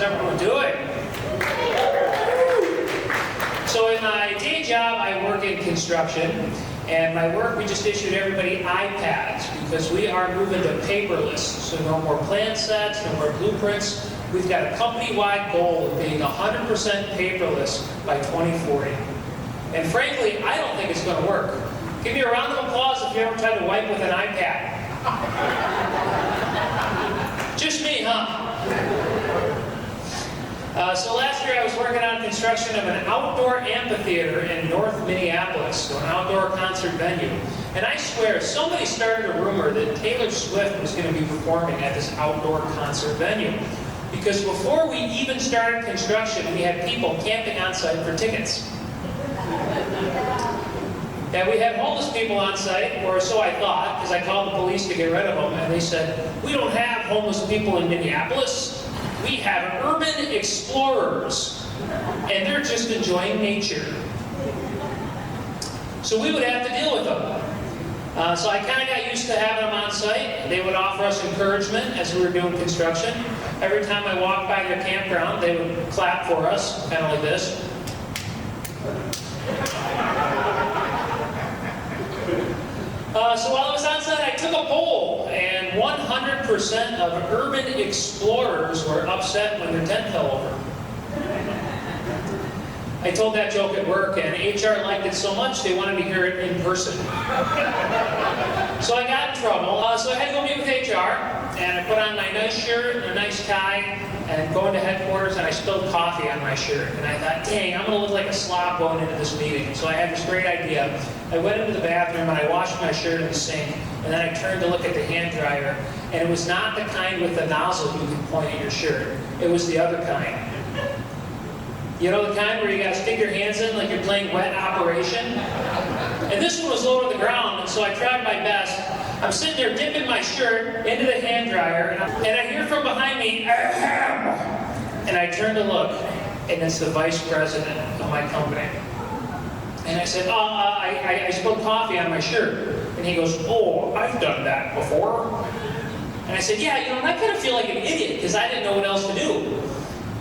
everyone doing? So in my day job, I work in construction, and my work, we just issued everybody iPads because we are moving to paperless. So no more plan sets, no more blueprints. We've got a company-wide goal of being 100% paperless by 2040. And frankly, I don't think it's going to work. Give me a round of applause if you ever tried to wipe with an iPad. Just me, huh? So last year I was working on construction of an outdoor amphitheater in North Minneapolis, so an outdoor concert venue. And I swear, somebody started a rumor that Taylor Swift was going to be performing at this outdoor concert venue. Because before we even started construction, we had people camping on site for tickets. And we had homeless people on site, or so I thought, because I called the police to get rid of them, and they said, we don't have homeless people in Minneapolis. We have urban explorers, and they're just enjoying nature. So we would have to deal with them. So I kind of got used to having them on site. They would offer us encouragement as we were doing construction. Every time I walked by their campground, they would clap for us, kind of like this. So while I was on site, I took a poll, and 100% of urban explorers were upset when their tent fell over. I told that joke at work, and HR liked it so much they wanted to hear it in person. So I got in trouble. So I had to go meet with HR, and I put on my nice shirt and a nice tie, and go into headquarters, and I spilled coffee on my shirt. And I thought, dang, I'm going to look like a slob going into this meeting. So I had this great idea. I went into the bathroom, and I washed my shirt in the sink, and then I turned to look at the hand dryer, and it was not the kind with the nozzle you can point at your shirt. It was the other kind. You know, the kind where you got to stick your hands in like you're playing wet operation? And this one was low to the ground, and so I tried my best. I'm sitting there dipping my shirt into the hand dryer, and I hear from behind me, ahem! And I turn to look, and it's the vice president of my company. And I said, I spilled coffee on my shirt. And he goes, oh, I've done that before. And I said, yeah, you know, and I kind of feel like an idiot because I didn't know what else to do.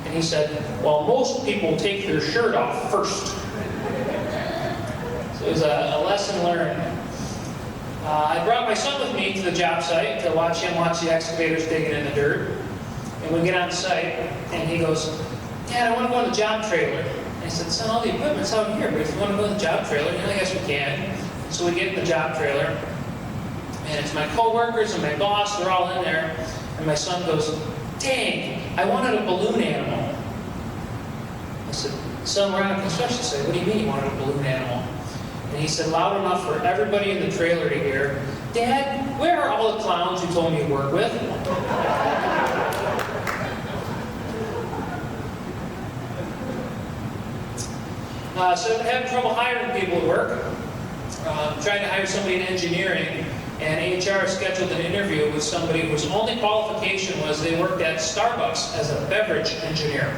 And he said, well, most people take their shirt off first. So it was a lesson learned. I brought my son with me to the job site to watch him watch the excavators digging in the dirt. And we get on site, and he goes, Dad, I want to go in the job trailer. And I said, son, all the equipment's out here, but if you want to go in the job trailer, I guess we can. So we get in the job trailer, and it's my coworkers and my boss, they're all in there. And my son goes, dang, I wanted a balloon animal. I said, son, we're on a construction site. What do you mean you wanted a balloon animal? And he said, loud enough for everybody in the trailer to hear, Dad, where are all the clowns you told me to work with? So I'm having trouble hiring people to work. Trying to hire somebody in engineering, and HR scheduled an interview with somebody whose only qualification was they worked at Starbucks as a beverage engineer.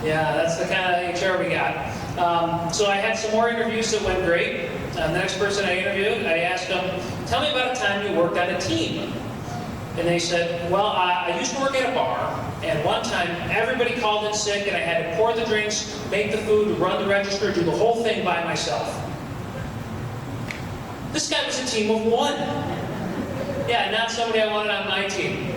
Yeah, that's the kind of HR we got. So I had some more interviews that went great. The next person I interviewed, I asked them, tell me about a time you worked on a team. And they said, well, I used to work at a bar, and one time everybody called in sick, and I had to pour the drinks, make the food, run the register, do the whole thing by myself. This guy was a team of one. Yeah, not somebody I wanted on my team.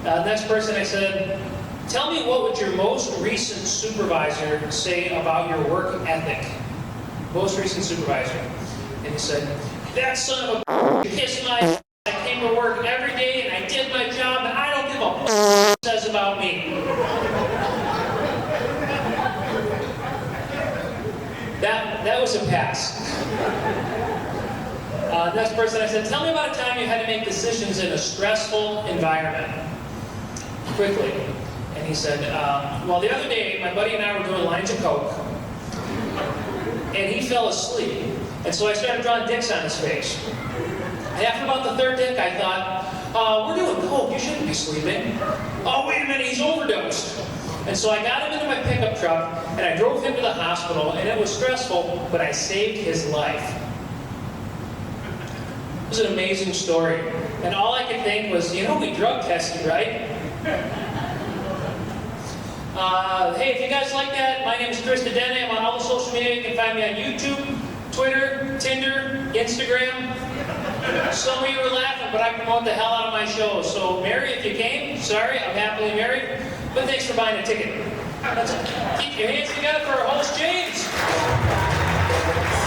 Next person I said, tell me what would your most recent supervisor say about your work ethic? Most recent supervisor. And he said, that son of a kissed my I came to work every day and I did my job and I don't give a what it says about me. That was a pass. Next person I said, tell me about a time you had to make decisions in a stressful environment. Quickly. And he said, well, the other day my buddy and I were doing lines of coke and he fell asleep. And so I started drawing dicks on his face. And after about the third dick, I thought, we're doing coke, you shouldn't be sleeping. Oh, wait a minute, he's overdosed. And so I got him into my pickup truck, and I drove him to the hospital, and it was stressful, but I saved his life. It was an amazing story. And all I could think was, you know, we drug tested, right? Hey, if you guys like that, my name is Chris Dedenne. I'm on all the social media. You can find me on YouTube, Twitter, Tinder, Instagram. Some of you are laughing, but I promote the hell out of my shows. So, Mary, if you came, sorry, I'm happily married. But thanks for buying a ticket. Keep your hands together for our host, James.